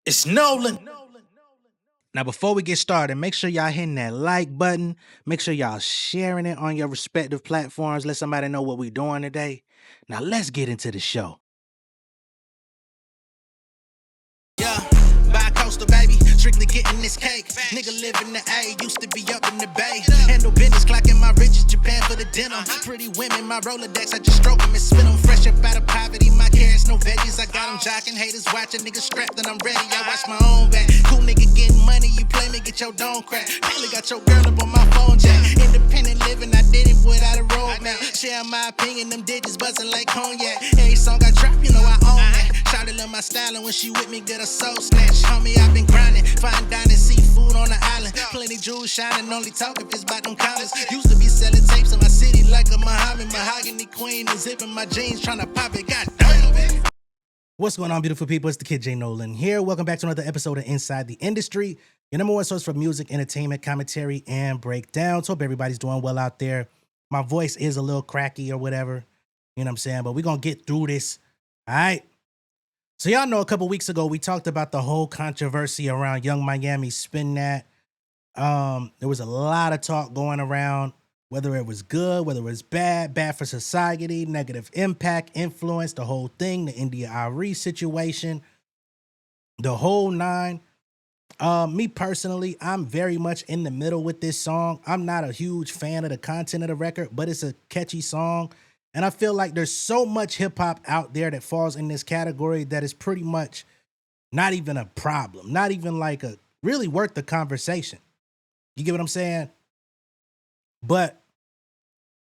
It's Nolan. Now, before we get started, make sure y'all hitting that like button. Make sure y'all sharing it on your respective platforms. Let somebody know what we're doing today. Now, let's get into the show. Yeah, bi-coastal, baby. Strictly getting this cake. Nigga live in the A, used to be up in the Bay. Handle business, clocking my riches, Japan for the dinner. Pretty women, my Rolodex, I just stroke them and spin them. Fresh up out of poverty, my carrots, no veggies. I got them jocking, haters watching, niggas strapped and I'm ready. I watch my own back. Cool nigga getting money, you play me, get your dome crack. Really got your girl up on my phone jack. Independent living, I did it without a roadmap. Share my opinion, them digits buzzing like cognac. Every song I drop, you know I own that. Shawty love my style, and when she with me, get a soul snatch. Homie, I've been grinding, fine dining, seafood on the island. Plenty jewels shining, only talk if it's about them collars. Used to be selling tapes in my city like a Muhammad. Mahogany queen, and zipping my jeans, trying to pop it. God damn, baby. What's going on, beautiful people? It's the kid J Nolan here. Welcome back to another episode of Inside the Industry, your number one source for music, entertainment, commentary, and breakdowns. Hope everybody's doing well out there. My voice is a little cracky or whatever, you know what I'm saying? But we're going to get through this, all right? So y'all know a couple weeks ago, we talked about the whole controversy around Young Miami Spin That. There was a lot of talk going around, whether it was good, whether it was bad for society, negative impact, influence, the whole thing, the India Ari situation, the whole nine. Me personally, I'm very much in the middle with this song. I'm not a huge fan of the content of the record, but it's a catchy song. And I feel like there's so much hip hop out there that falls in this category that is pretty much not even a problem, not even like a really worth the conversation. You get what I'm saying? But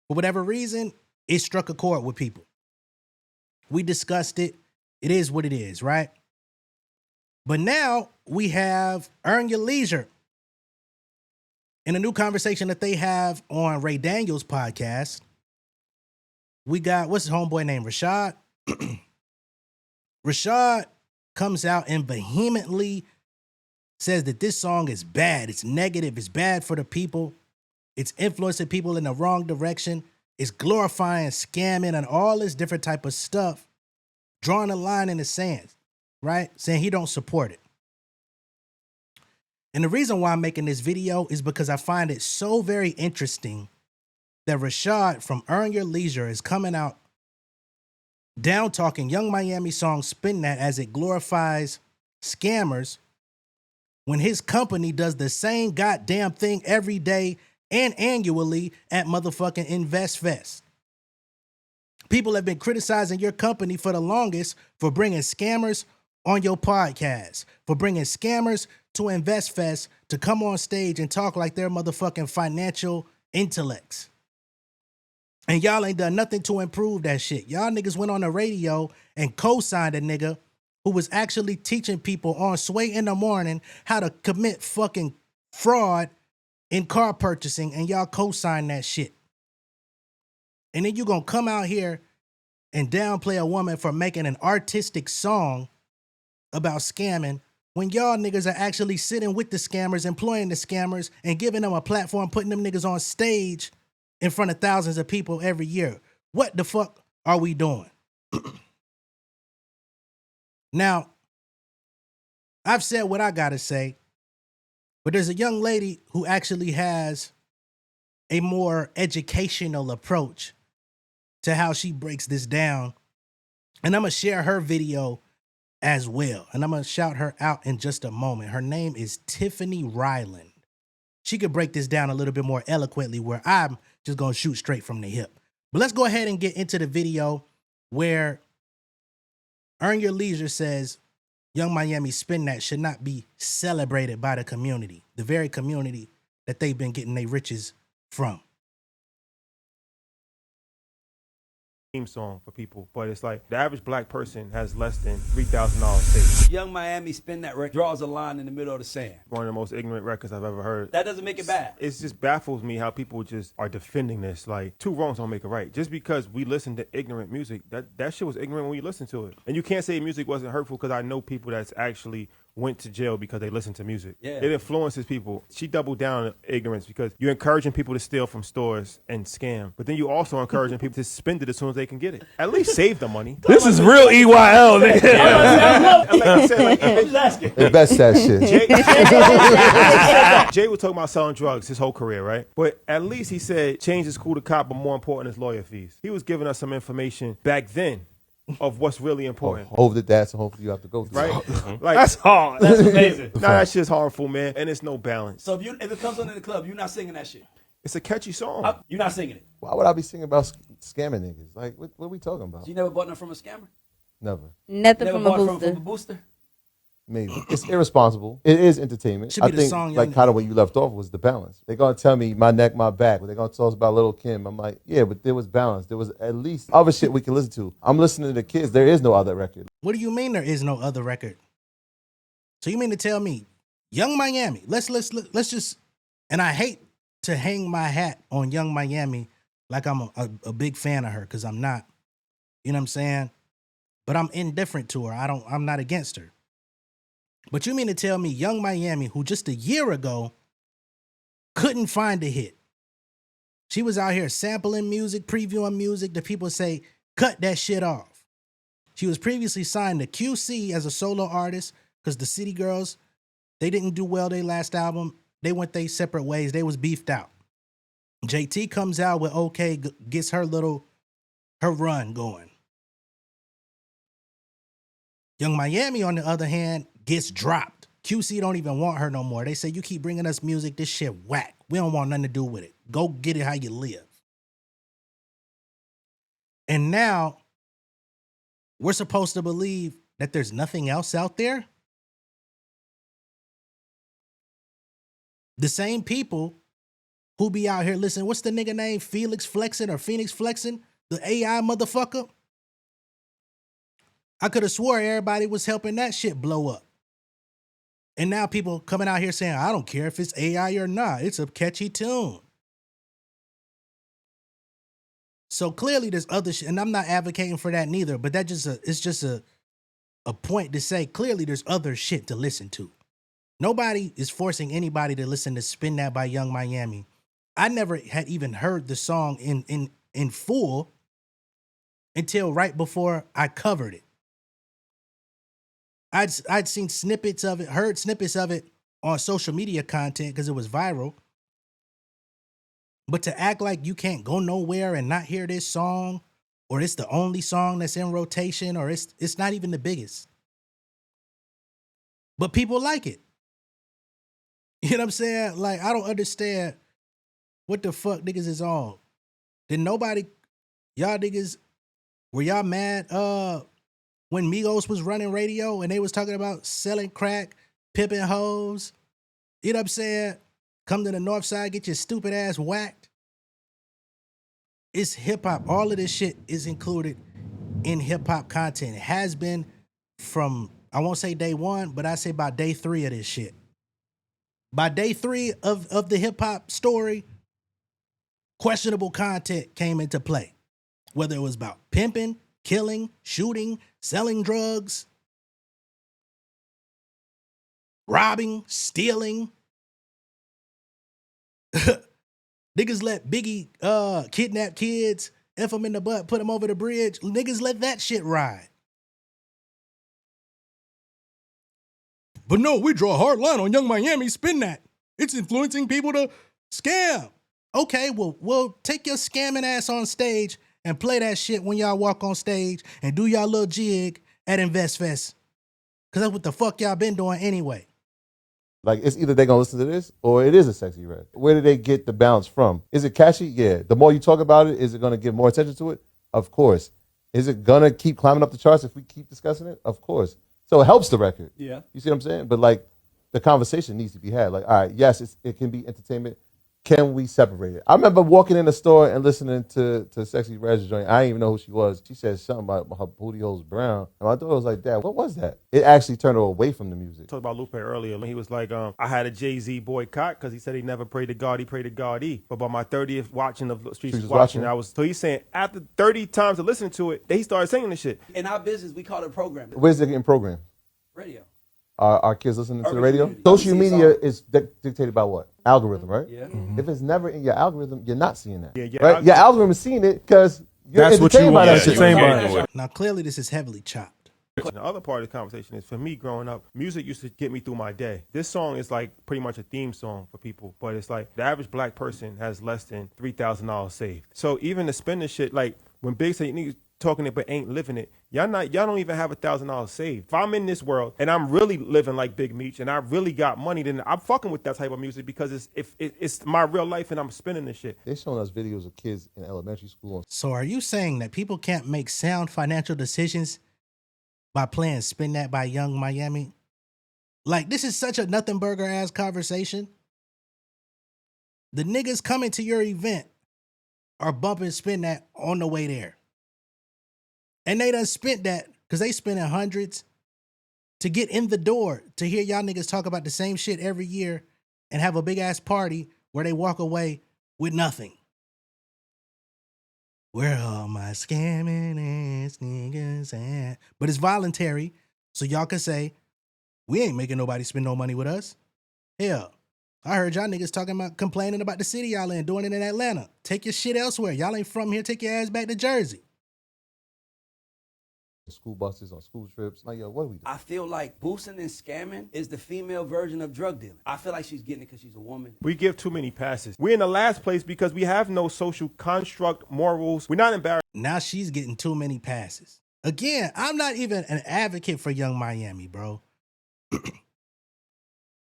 for whatever reason, it struck a chord with people. We discussed it. It is what it is, right? But now we have Earn Your Leisure in a new conversation that they have on Ray Daniels' podcast. We got, what's his homeboy name? Rashad. Rashad comes out and vehemently says that this song is bad. It's negative. It's bad for the people. It's influencing people in the wrong direction. It's glorifying scamming and all this different type of stuff. Drawing a line in the sand, right? Saying he don't support it. And the reason why I'm making this video is because I find it so very interesting that Rashad from Earn Your Leisure is coming out down talking Young Miami song Spin That as it glorifies scammers when his company does the same goddamn thing every day and annually at motherfucking InvestFest. People have been criticizing your company for the longest for bringing scammers on your podcast, for bringing scammers to InvestFest to come on stage and talk like they're motherfucking financial intellects. And y'all ain't done nothing to improve that shit. Y'all niggas went on the radio and co-signed a nigga who was actually teaching people on Sway in the Morning how to commit fucking fraud in car purchasing, and y'all co-signed that shit. And then you gonna come out here and downplay a woman for making an artistic song about scamming when y'all niggas are actually sitting with the scammers, employing the scammers, and giving them a platform, putting them niggas on stage in front of thousands of people every year. What the fuck are we doing? Now, I've said what I gotta say, but there's a young lady who actually has a more educational approach to how she breaks this down. And I'm gonna share her video as well. And I'm gonna shout her out in just a moment. Her name is Tiffany Ryland. She could break this down a little bit more eloquently where I'm just gonna shoot straight from the hip. But let's go ahead and get into the video where Earn Your Leisure says Young Miami Spin That should not be celebrated by the community, the very community that they've been getting their riches from. Theme song for people, but it's like the average black person has less than $3,000 saved. Young Miami Spin That record draws a line in the middle of the sand. One of the most ignorant records I've ever heard. That doesn't make it bad. It just baffles me how people just are defending this. Like, two wrongs don't make a right. Just because we listen to ignorant music, that shit was ignorant when we listened to it. And you can't say music wasn't hurtful because I know people that's actually went to jail because they listened to music. Yeah. It influences people. She doubled down on ignorance because you're encouraging people to steal from stores and scam, but then you also encouraging people to spend it as soon as they can get it. At least save the money. This is real EYL, nigga. Like I said, like, They best that shit. Jay was talking about selling drugs his whole career, right? But at least he said change is cool to cop, but more important is lawyer fees. He was giving us some information back then of what's really important. Hold the that, so hopefully you have to go through. Right? Like, That's hard. That's amazing. nah, that shit's harmful, man, and it's no balance. So if it comes on in the club, you're not singing that shit. It's a catchy song. You're not singing it. Why would I be singing about scamming niggas? Like, what are we talking about? You never bought nothing from a scammer? Never. Nothing Never from a bought booster. from a booster? Maybe. It's irresponsible. It is entertainment. Should be I the think, song like, Young- kind of what you left off was the balance. They're going to tell me my neck, my back, but they're going to tell us about Little Kim. I'm like, yeah, but there was balance. There was at least other shit we can listen to. I'm listening to the kids. There is no other record. What do you mean there is no other record? So you mean to tell me, Young Miami? Let's just. And I hate to hang my hat on Young Miami like I'm a big fan of her, because I'm not. You know what I'm saying? But I'm indifferent to her. I'm not against her. But you mean to tell me Young Miami, who just a year ago couldn't find a hit? She was out here sampling music, previewing music. The people say, cut that shit off. She was previously signed to QC as a solo artist because the City Girls, they didn't do well their last album. They went their separate ways. They was beefed out. JT comes out with OK, gets her run going. Young Miami, on the other hand, gets dropped. QC don't even want her no more. They say, you keep bringing us music, this shit whack. We don't want nothing to do with it. Go get it how you live. And now, we're supposed to believe that there's nothing else out there? The same people who be out here listening, what's the nigga name? Felix Flexing or Phoenix Flexing? The AI motherfucker? I could have swore everybody was helping that shit blow up. And now people coming out here saying, I don't care if it's AI or not. It's a catchy tune. So clearly there's other shit, and I'm not advocating for that neither, but it's just a point to say clearly there's other shit to listen to. Nobody is forcing anybody to listen to Spin That by Young Miami. I never had even heard the song in full until right before I covered it. I'd seen snippets of it, heard snippets of it on social media content because it was viral. But to act like you can't go nowhere and not hear this song, or it's the only song that's in rotation, or it's not even the biggest. But people like it. You know what I'm saying? Like, I don't understand what the fuck niggas is on. Did nobody, y'all niggas, were y'all mad when Migos was running radio and they was talking about selling crack, pimping hoes? You know what I'm saying? Come to the north side, get your stupid ass whacked. It's hip hop. All of this shit is included in hip hop content. It has been from, I won't say day one, but I say by day 3 of this shit. By day 3 of the hip hop story, questionable content came into play. Whether it was about pimping, killing, shooting, selling drugs, robbing, stealing. Niggas let Biggie kidnap kids, F them in the butt, put them over the bridge. Niggas let that shit ride. But no, we draw a hard line on Young Miami. Spin that. It's influencing people to scam. Okay, well, take your scamming ass on stage and play that shit when y'all walk on stage and do y'all little jig at InvestFest. Because that's what the fuck y'all been doing anyway. Like, it's either they're going to listen to this or it is a sexy red. Where do they get the balance from? Is it catchy? Yeah. The more you talk about it, is it going to give more attention to it? Of course. Is it going to keep climbing up the charts if we keep discussing it? Of course. So it helps the record. Yeah. You see what I'm saying? But, like, the conversation needs to be had. Like, all right, yes, it can be entertainment. Can we separate it? I remember walking in the store and listening to Sexy Red's joint. I didn't even know who she was. She said something about her booty hole's brown. And my daughter was like, Dad, what was that? It actually turned her away from the music. Talked about Lupe earlier. He was like, I had a Jay-Z boycott because he said he never prayed to God. He prayed to God E. But by my 30th watching of Streets was watching, so he's saying after 30 times of listening to it, he started singing the shit. In our business, we call it programming. Where's it getting programmed? Radio. our kids listening to the Urban radio? community. Social I see media some. is dictated by what? Algorithm, right? Yeah. If it's never in your algorithm, you're not seeing that. Yeah, yeah. Right? Your algorithm is seeing it because you're That's what you entertained by want. that shit. Entertained by it. Now, clearly, this is heavily chopped. The other part of the conversation is, for me growing up, music used to get me through my day. This song is like pretty much a theme song for people, but it's like the average black person has less than $3,000 saved. So even to spend this shit, like when Big say niggas talking it but ain't living it, y'all don't even have $1,000 saved. If I'm in this world and I'm really living like Big Meech and I really got money, then I'm fucking with that type of music because it's my real life and I'm spending this shit. They're showing us videos of kids in elementary school. So are you saying that people can't make sound financial decisions by playing Spin That by Young Miami? Like, this is such a nothing burger ass conversation. The niggas coming to your event are bumping Spin That on the way there. And they done spent that because they spending hundreds to get in the door to hear y'all niggas talk about the same shit every year and have a big ass party where they walk away with nothing. Where all my scamming ass niggas at? But it's voluntary, so y'all can say, we ain't making nobody spend no money with us. Hell, I heard y'all niggas talking about complaining about the city y'all in, doing it in Atlanta. Take your shit elsewhere. Y'all ain't from here. Take your ass back to Jersey. School buses on school trips. Like, yo, what are we doing? I feel like boosting and scamming is the female version of drug dealing. I feel like she's getting it because she's a woman. We give too many passes. We're in the last place because we have no social construct, morals. We're not embarrassed. Now she's getting too many passes. Again, I'm not even an advocate for Young Miami, bro.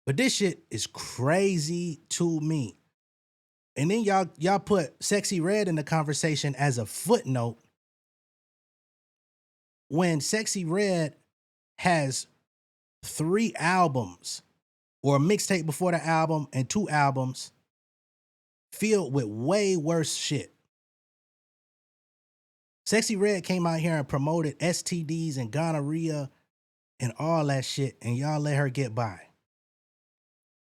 But this shit is crazy to me. And then y'all put Sexy Red in the conversation as a footnote when Sexy Red has 3 albums or a mixtape before the album and 2 albums filled with way worse shit. Sexy Red came out here and promoted STDs and gonorrhea and all that shit, and y'all let her get by.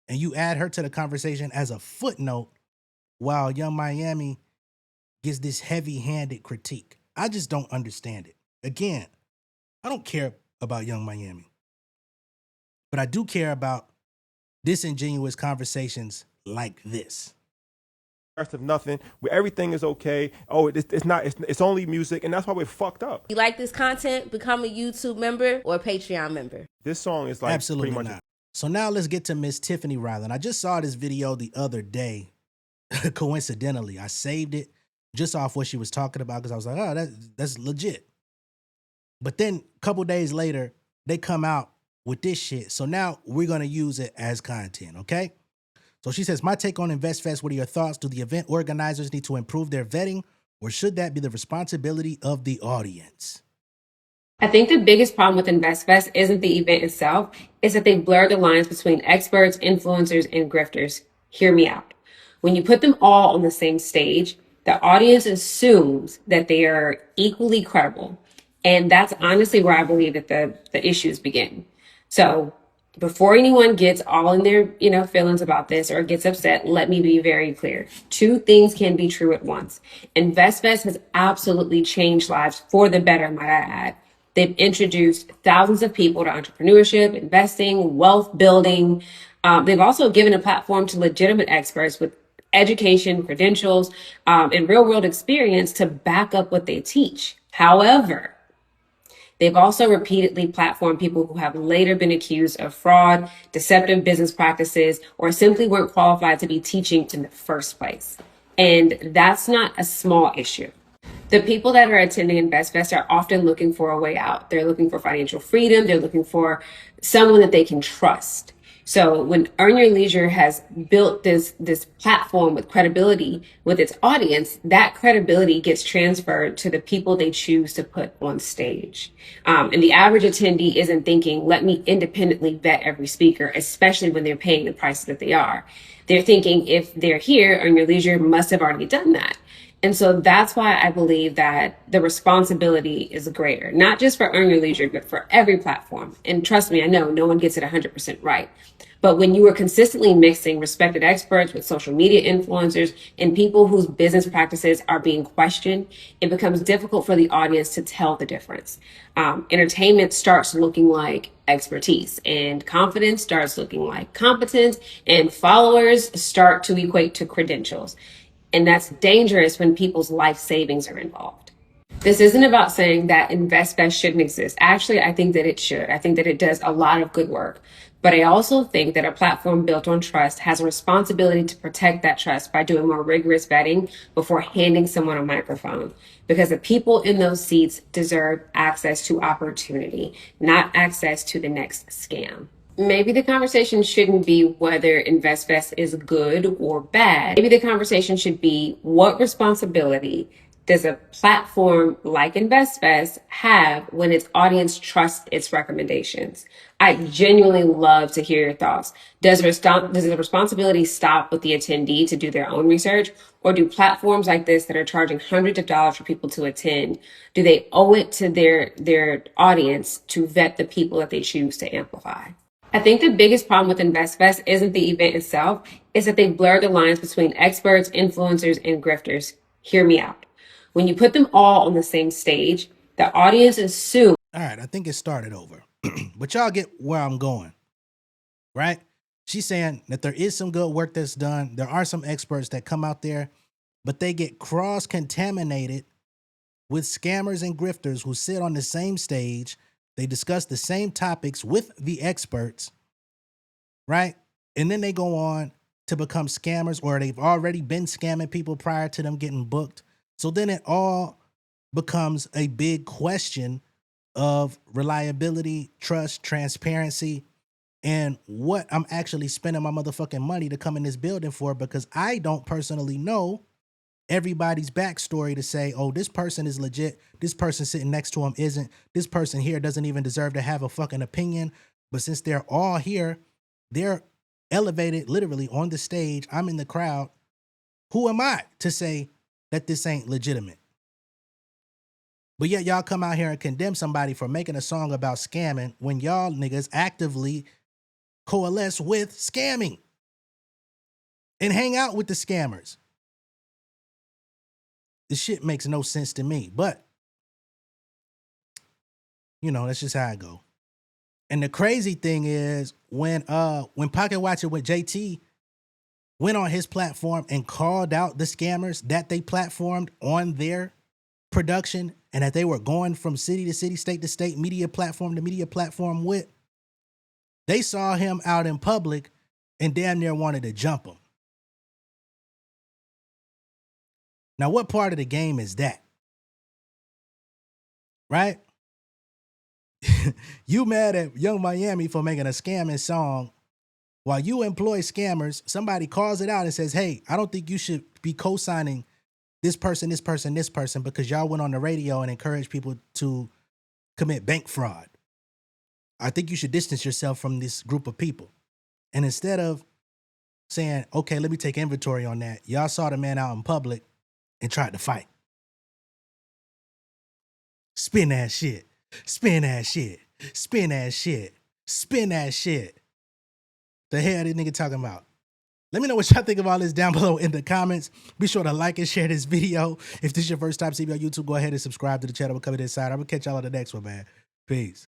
And you add her to the conversation as a footnote while Young Miami gets this heavy-handed critique. I just don't understand it. Again, I don't care about Young Miami, but I do care about disingenuous conversations like this. Of nothing, where everything is okay. Oh, it's only music, and that's why we're fucked up. You like this content? Become a YouTube member or a Patreon member. This song is like Absolutely pretty much not. So now let's get to Miss Tiffany Ryland. I just saw this video the other day. Coincidentally, I saved it just off what she was talking about because I was like, oh, that's legit. But then a couple days later, they come out with this shit. So now we're going to use it as content, okay? So she says, my take on InvestFest, what are your thoughts? Do the event organizers need to improve their vetting, or should that be the responsibility of the audience? I think the biggest problem with InvestFest isn't the event itself, it's that they blur the lines between experts, influencers, and grifters. Hear me out. When you put them all on the same stage, the audience assumes that they are equally credible. And that's honestly where I believe that the issues begin. So before anyone gets all in their, feelings about this or gets upset, let me be very clear. 2 things can be true at once. InvestFest has absolutely changed lives for the better, might I add. They've introduced thousands of people to entrepreneurship, investing, wealth building. They've also given a platform to legitimate experts with education, credentials, and real world experience to back up what they teach. However, they've also repeatedly platformed people who have later been accused of fraud, deceptive business practices, or simply weren't qualified to be teaching in the first place. And that's not a small issue. The people that are attending InvestFest are often looking for a way out. They're looking for financial freedom. They're looking for someone that they can trust. So when Earn Your Leisure has built this platform with credibility with its audience, that credibility gets transferred to the people they choose to put on stage. And the average attendee isn't thinking, let me independently vet every speaker, especially when they're paying the price that they are. They're thinking, if they're here, Earn Your Leisure must have already done that. And so that's why I believe that the responsibility is greater, not just for Earn Your Leisure, but for every platform. And trust me, I know no one gets it 100% right. But when you are consistently mixing respected experts with social media influencers and people whose business practices are being questioned, it becomes difficult for the audience to tell the difference. Entertainment starts looking like expertise, and confidence starts looking like competence, and followers start to equate to credentials. And that's dangerous when people's life savings are involved. This isn't about saying that InvestBest shouldn't exist. Actually, I think that it should. I think that it does a lot of good work. But I also think that a platform built on trust has a responsibility to protect that trust by doing more rigorous vetting before handing someone a microphone. Because the people in those seats deserve access to opportunity, not access to the next scam. Maybe the conversation shouldn't be whether InvestVest is good or bad. Maybe the conversation should be, what responsibility does a platform like InvestVest have when its audience trusts its recommendations? I genuinely love to hear your thoughts. Does the responsibility stop with the attendee to do their own research? Or do platforms like this that are charging hundreds of dollars for people to attend, do they owe it to their audience to vet the people that they choose to amplify? I think the biggest problem with InvestFest isn't the event itself, it's that they blur the lines between experts, influencers, and grifters. Hear me out. When you put them all on the same stage, the audience assumes. All right, I think it started over. But y'all get where I'm going, right? She's saying that there is some good work that's done. There are some experts that come out there, but they get cross-contaminated with scammers and grifters who sit on the same stage. They discuss the same topics with the experts, right? And then they go on to become scammers, or they've already been scamming people prior to them getting booked. So then it all becomes a big question of reliability, trust, transparency, and what I'm actually spending my motherfucking money to come in this building for, because I don't personally know everybody's backstory to say, oh, this person is legit, this person sitting next to him isn't, this person here doesn't even deserve to have a fucking opinion. But since they're all here, they're elevated literally on the stage, I'm in the crowd, who am I to say that this ain't legitimate? But yet y'all come out here and condemn somebody for making a song about scamming when y'all niggas actively coalesce with scamming and hang out with the scammers. This shit makes no sense to me, but you know, that's just how I go. And the crazy thing is when Pocket Watcher with JT went on his platform and called out the scammers that they platformed on their production and that they were going from city to city, state to state, media platform to media platform with, they saw him out in public and damn near wanted to jump him. Now, what part of the game is that? Right? You mad at Young Miami for making a scamming song while you employ scammers. Somebody calls it out and says, hey, I don't think you should be co-signing this person, this person, this person, because y'all went on the radio and encouraged people to commit bank fraud. I think you should distance yourself from this group of people. And instead of saying, okay, let me take inventory on that, y'all saw the man out in public and tried to fight. Spin that shit. Spin that shit. Spin that shit. Spin that shit. The hell this nigga talking about? Let me know what y'all think of all this down below in the comments. Be sure to like and share this video. If this is your first time seeing me on YouTube, go ahead and subscribe to the channel. We're coming inside. I'm going to catch y'all on the next one, man. Peace.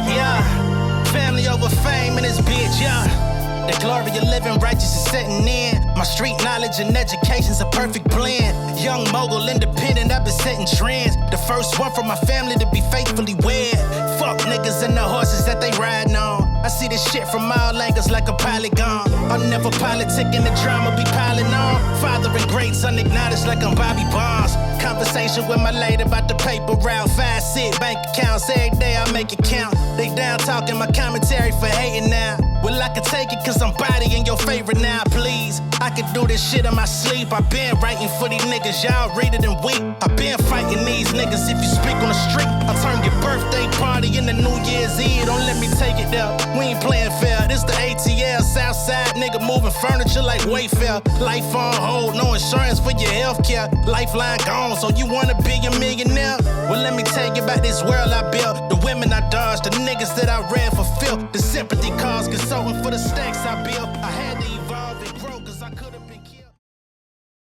Yeah, family over fame in this bitch, yeah. The glory of living righteous is setting in. My street knowledge and education's a perfect blend. Young mogul, independent, I've been setting trends. The first one from my family to be faithfully wed. Fuck niggas and the horses that they riding on. I see this shit from all angles like a polygon. I'm never politicking, the drama be piling on. Father and greats unacknowledged like I'm Bobby Bonds. Conversation with my lady about the paper route. 5 sit bank accounts, every day I make it count. They down talking my commentary for hating now. Well, I can take it cause I'm bodying your favorite now, please. I can do this shit in my sleep. I been writing for these niggas, y'all read it and weep. I been fighting these niggas if you speak on the street. I'll turn your birthday party into New Year's Eve. Don't let me take it there. We ain't playing fair. This the ATL south side, nigga moving furniture like Wayfair. Life on hold, no insurance for your healthcare. Lifeline gone, so you wanna be a millionaire? Well, let me tell you about this world I built. The women I dodged, the niggas that I read for filth. The sympathy calls, consulting for the stacks I built. I had